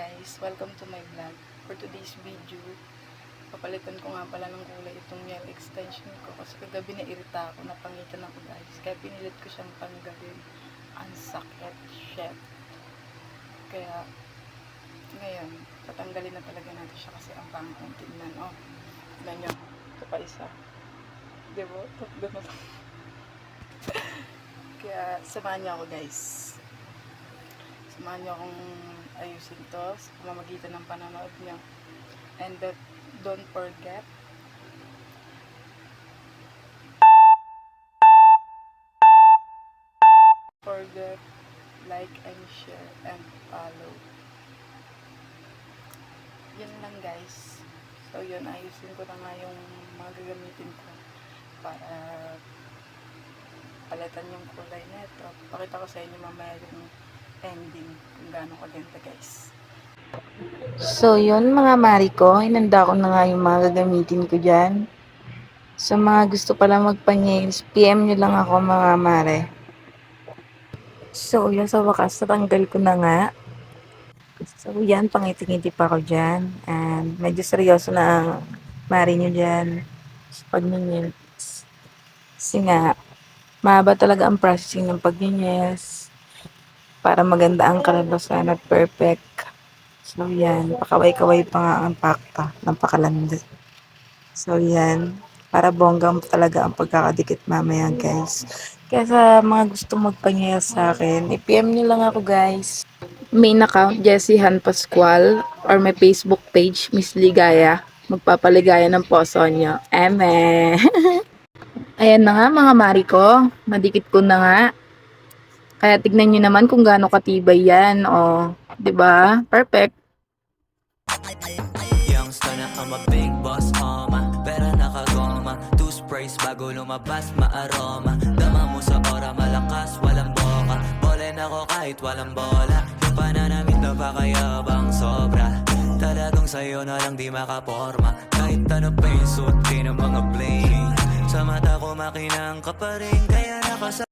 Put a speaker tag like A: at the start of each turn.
A: guys, welcome to my vlog. For today's video, papalitan ko nga pala ng kulay itong nail extension ko kasi kagabi nairita ako, napangitan ako guys. Kaya pinilit ko siyang panggawin. Ang sakit, shit. Kaya ngayon, tatanggalin na talaga natin siya kasi ang pangit ng tignan. Oh, tignan nyo. Ito pa isa. Diba? Tatlo na to. Kaya samahan niyo ako guys. Samahan niyo akong ayusin to sa pamamagitan ng panonood niyo. And don't forget like and share and follow. Yun lang guys. So yun, ayusin ko na nga yung mga gagamitin ko para palitan yung kulay nito. Pakita ko sa inyo mamaya yung ending kung gaano kaganda guys. So yun mga mari ko, hinanda ko na nga yung mga gagamitin ko dyan. Sa mga gusto pala magpa-nails, PM nyo lang ako mga mare. So yun, sa wakas natanggal ko na nga. So yan, pangiti-ngiti pa ako dyan. And medyo seryoso na ang mari nyo dyan sa pag-nails. Kasi nga, mahaba talaga ang processing ng pag-nails para maganda ang kalabasan at perfect. So yan, pakaway-kaway pa nga ang pakta ng pakalandi. So yan, para bonggang talaga ang pagkakadikit mamaya guys. Kaya sa mga gustong magpangyail sa akin, i-PM nyo lang ako guys. Main account, Jessie Han Pascual, or may Facebook page, Miss Ligaya. Magpapaligaya ng poso nyo. Eme! Ayan na nga mga mari ko, madikit ko na nga. Kaya tignan nyo naman kung gaano katibay yan. O, 'di ba? Perfect.
B: Youngster na I'm a big boss, pera nakagoma, two sprays bago lumabas, maaroma. Dama mo sa ora, malakas, walang boka. Bolen ako kahit walang bola. Yung pananamit na pakayabang sobra. Talagang sa'yo na lang di makaporma. Kahit ano pa yung suot ng mga bling. Sa mata ko makinang ka pa rin, kaya nakasa